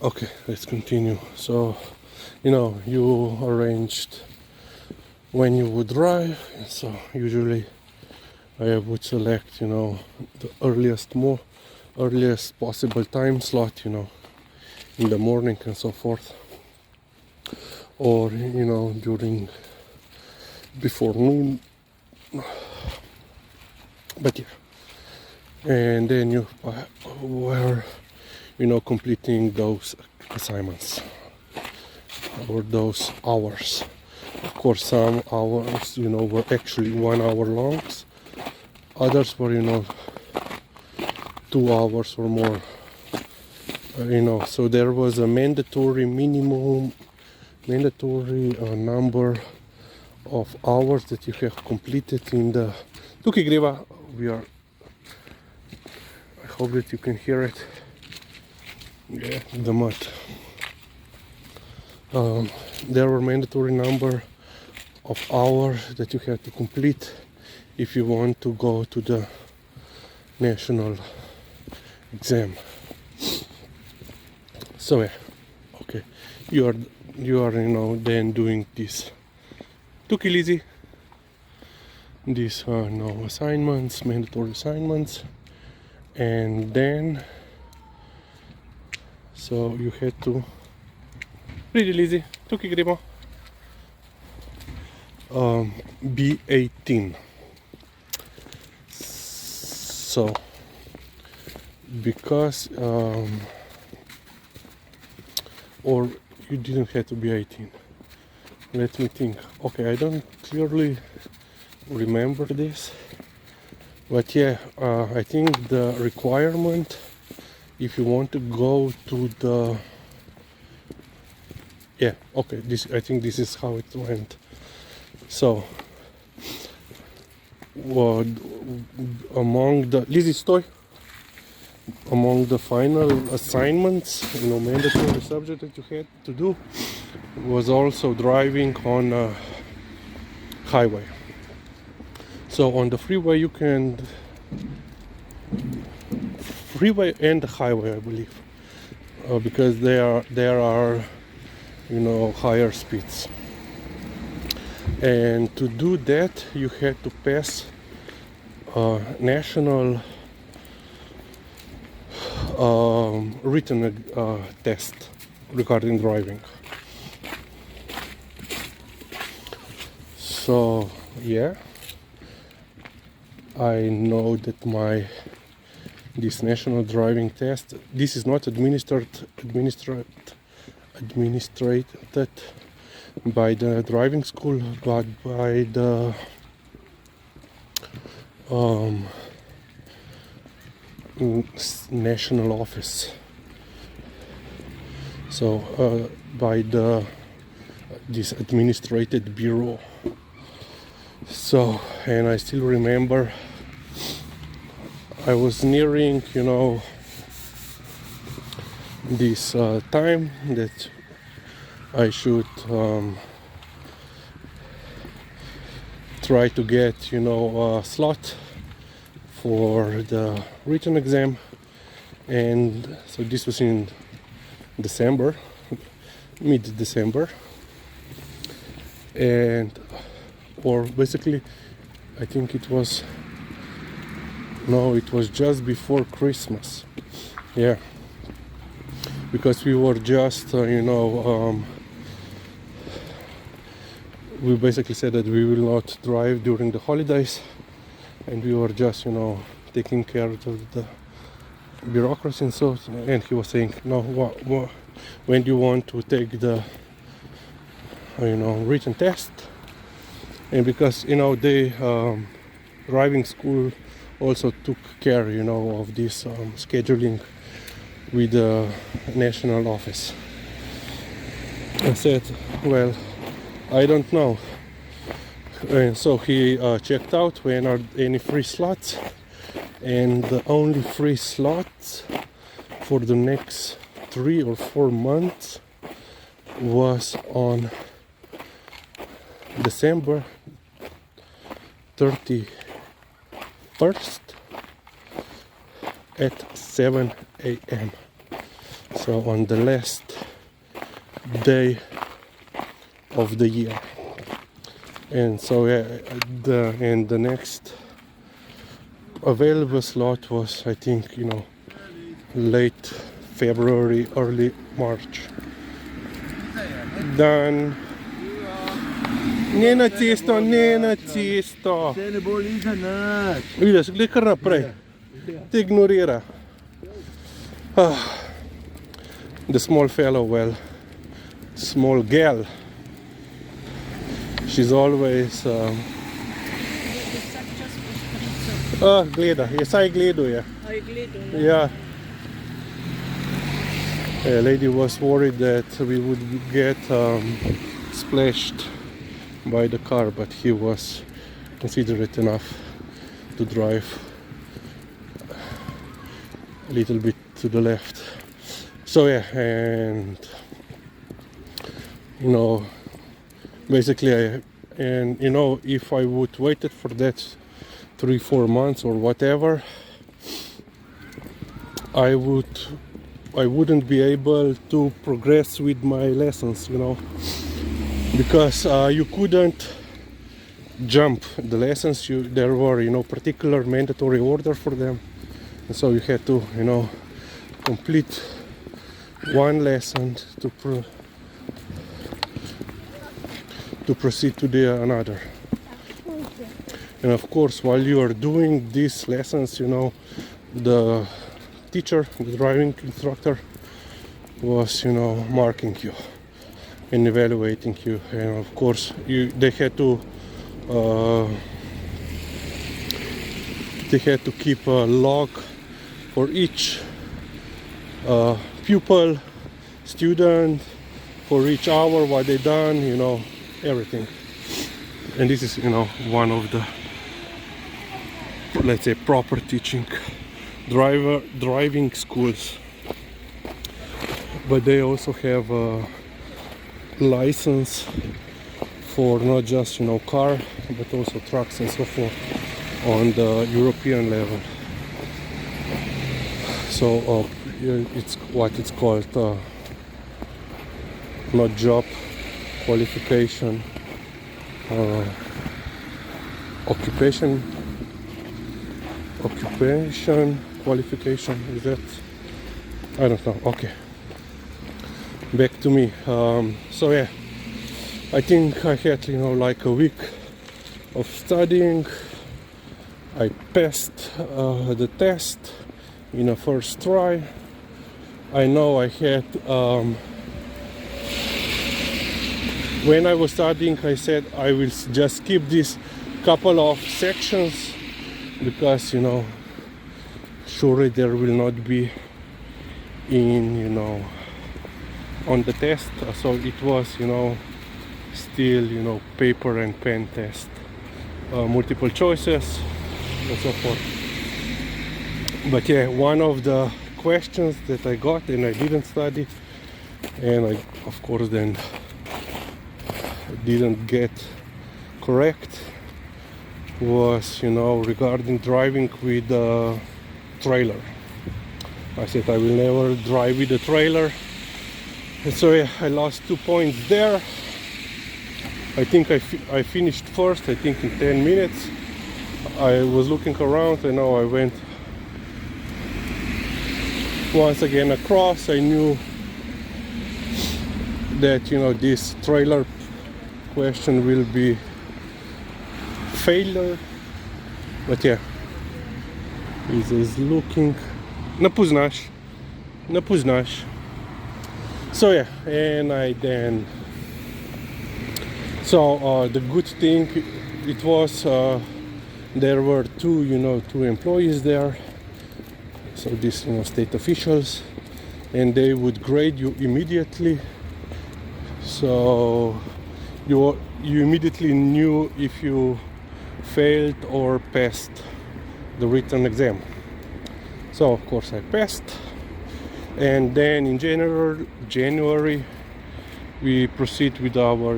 Okay, let's continue. So, you arranged when you would drive. So usually I would select, the earliest possible time slot, in the morning and so forth, or during before noon. But yeah, and then you were, completing those assignments or those hours. Of course, some hours, were actually 1 hour long. Others were, 2 hours or more. So there was a mandatory number of hours that you have completed in the Tuki Griva. I hope that you can hear it. Yeah, the mud. There were mandatory number of hours that you have to complete if you want to go to the national exam. So yeah, okay, you are then doing this Tuki Lizzy, these assignments, mandatory assignments, and then so you had to really Lizzy Tuki Gribo be 18. So because or you didn't have to be 18. Let me think. Okay, I don't clearly remember this, but yeah, I think the requirement, if you want to go to the I think this is how it went. So among the Lizzy Stoy, among the final assignments, mandatory subject that you had to do was also driving on a highway. So on the freeway you can and the highway, I believe, because there are higher speeds. And to do that, you had to pass a national written test regarding driving. So yeah, I know that this national driving test, this is not administrated by the driving school, but by the national office. So by this administrative bureau. So, and I still remember I was nearing, this time that I should try to get, a slot for the written exam. And so this was in December, mid-December, or basically I think it was just before Christmas. Yeah, because we were just we basically said that we will not drive during the holidays, and we were just taking care of the bureaucracy and so. And he was saying, no, when do you want to take the written test? And because the driving school also took care of this scheduling with the national office. I said, well, I don't know. And so he checked out when are any free slots, and the only free slots for the next 3 or 4 months was on December 31st at 7 a.m. So on the last day of the year, and so the next available slot was, I think, late February, early March. Dan. Ne na cesto. Te ne bo Liza nič. Vidiš, gledaj kar naprej. Te ignorira. The small fellow, well, small girl. She's always... gleda, je saj gleduje. Ja. A lady was worried that we would get splashed by the car, but he was considerate enough to drive a little bit to the left. So yeah, and basically if I would waited for that 3-4 months or whatever, I wouldn't be able to progress with my lessons, because you couldn't jump the lessons. There were particular mandatory order for them, and so you had to complete one lesson to proceed to the another. And of course, while you are doing these lessons, the teacher, the driving instructor, was marking you and evaluating you, and of course they had to keep a log for each pupil, student, for each hour what they done, everything. And this is one of the, let's say, proper teaching driving schools. But they also have a license for not just car, but also trucks and so forth on the European level. So it's what it's called, not job qualification, occupation qualification, is that? I don't know. Okay, back to me. So yeah, I think I had like a week of studying. I passed the test in a first try. I know I had when I was studying, I said I will just skip this couple of sections because surely there will not be on the test. So it was still paper and pen test, multiple choices and so forth. But yeah, one of the questions that I got and I didn't study, and I of course then didn't get correct, was regarding driving with a trailer. I said I will never drive with a trailer, and so yeah, I lost 2 points there. I think I finished first, I think in 10 minutes. I was looking around, and now I went once again across. I knew that this trailer question will be failure, but yeah, is looking. Ne poznaš. So yeah, and I then. So the good thing it was there were two employees there. So these state officials, and they would grade you immediately. So you immediately knew if you failed or passed the written exam. So of course I passed, and then in January we proceed with our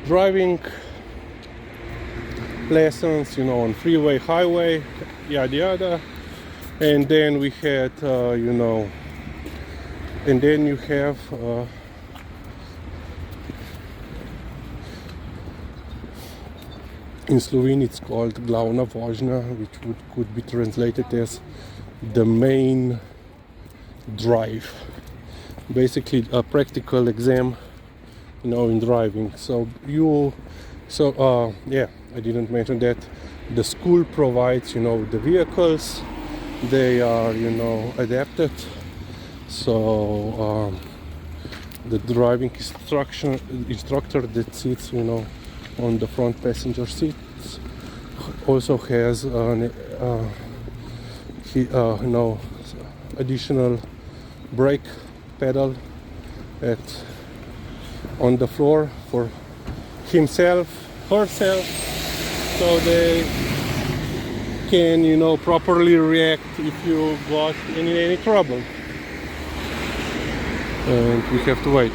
driving lessons on freeway, highway, yada yada. And then we had And then you have in Slovene it's called glavna vožnja, which could be translated as the main drive. Basically a practical exam, in driving. So yeah, I didn't mention that the school provides, the vehicles. They are, adapted. So the driving instructor that sits, on the front passenger seats also has additional brake pedal on the floor for herself, so they can properly react if you got any trouble. And we have to wait.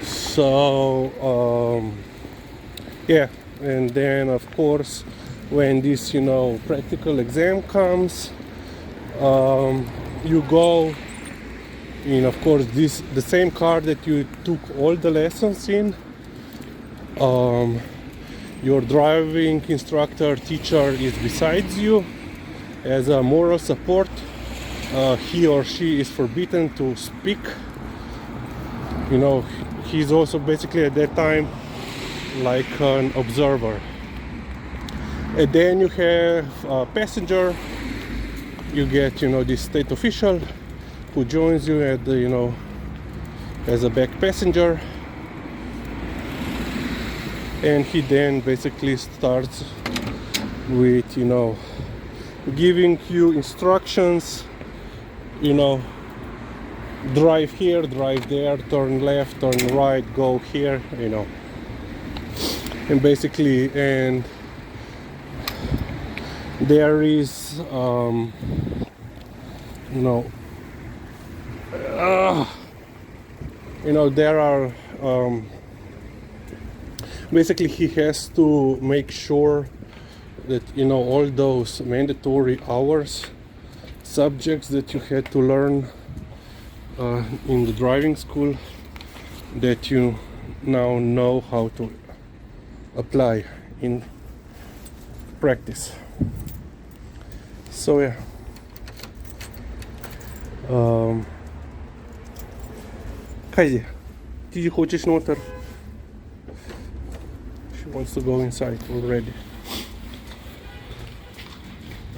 So yeah, and then of course when this practical exam comes, you go in, of course, the same car that you took all the lessons in. Your driving instructor, teacher is besides you as a moral support. He or she is forbidden to speak. He's also basically at that time like an observer. And then you have a passenger. You get this state official who joins you at the as a back passenger, and he then basically starts with giving you instructions, drive here, drive there, turn left, turn right, go here, and basically, and there is there are basically he has to make sure that all those mandatory hours, subjects that you had to learn in the driving school, that you now know how to apply in practice. So yeah, kaj je? Ti hočeš noter? She wants to go inside already.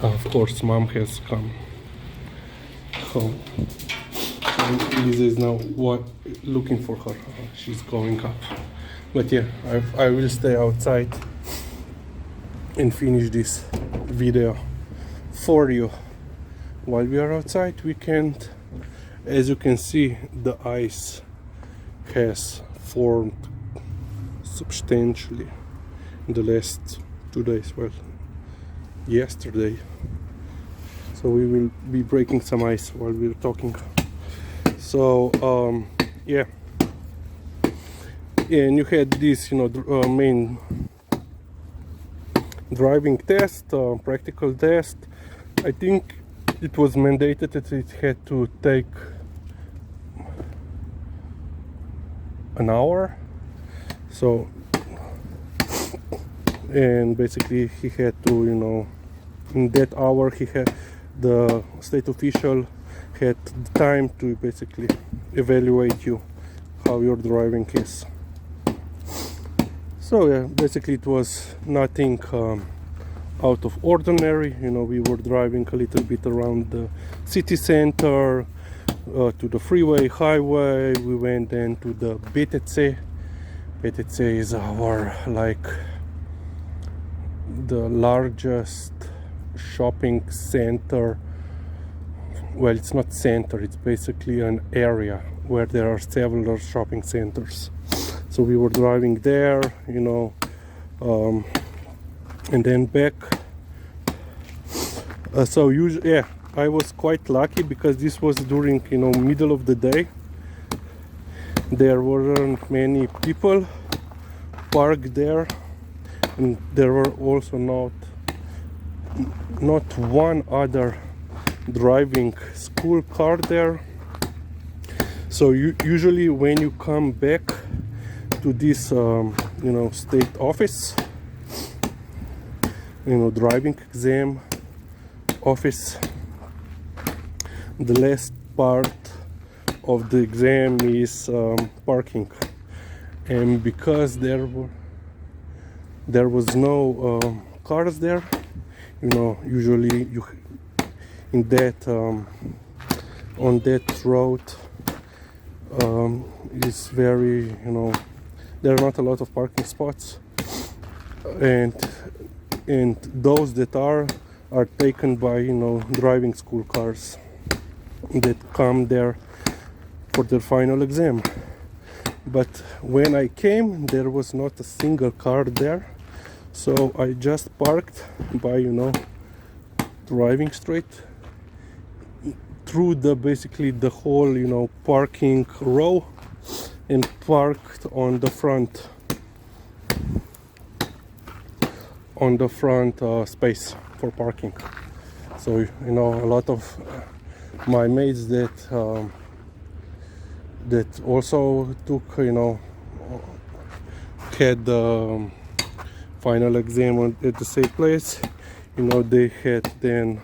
Of course, mom has come home. And Liza is now looking for her. She's going up. But yeah, I will stay outside and finish this video for you. While we are outside, we can't, as you can see, the ice has formed substantially in the last 2 days. Well, yesterday. So we will be breaking some ice while we're talking. So yeah, and you had this main driving test, practical test. I think it was mandated that it had to take an hour. So, and basically he had to, in that hour the state official had the time to basically evaluate you, how your driving is. So yeah, basically it was nothing out of ordinary. We were driving a little bit around the city center, to the freeway, highway. We went then to the BTC. BTC is our the largest shopping center. Well, it's not center, it's basically an area where there are several shopping centers. So we were driving there, and then back. So usually, yeah, I was quite lucky because this was during middle of the day. There weren't many people parked there, and there were also not one other driving school car there. So usually when you come back to this state office, driving exam office, the last part of the exam is parking. And because there was no cars there, usually in that on that road is very, there are not a lot of parking spots, and those that are taken by driving school cars that come there for their final exam. But when I came, there was not a single car there, so I just parked by driving straight through basically the whole parking row, and parked on the front space for parking. So a lot of my mates that also took had the final exam at the same place, they had then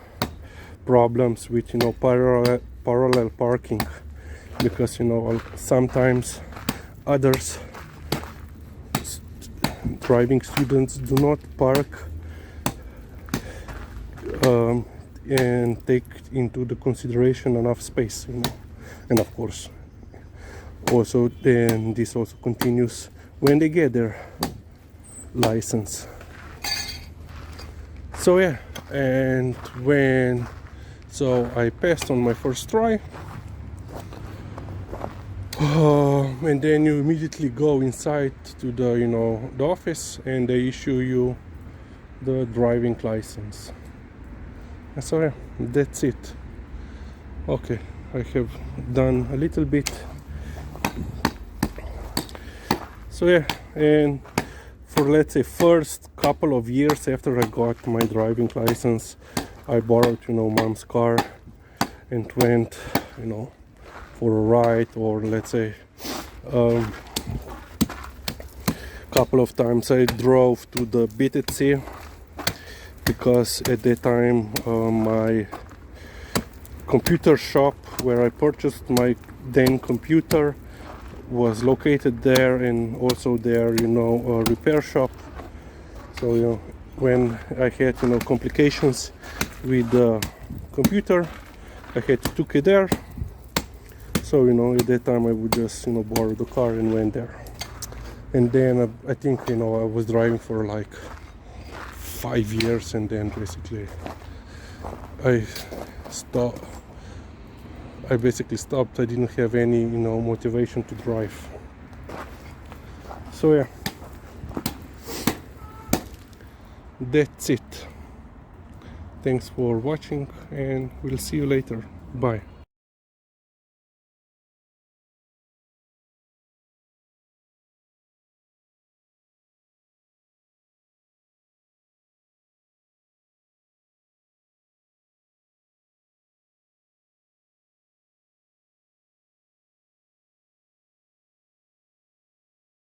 problems with parallel parking, because sometimes others driving students do not park and take into the consideration enough space, and of course also then this also continues when they get their license. So yeah, and so I passed on my first try, and then you immediately go inside to the office, and they issue you the driving license. And so yeah, that's it. Okay, I have done a little bit. So yeah, and for let's say first couple of years after I got my driving license, I borrowed mom's car and went for a ride, or let's say couple of times I drove to the BTC, because at that time my computer shop where I purchased my then computer was located there, and also their a repair shop. So when I had complications with the computer, I had to took it there. So at that time I would just borrow the car and went there. And then I think I was driving for like 5 years, and then basically I basically stopped. I didn't have any motivation to drive. So yeah, that's it. Thanks for watching, and we'll see you later. Bye.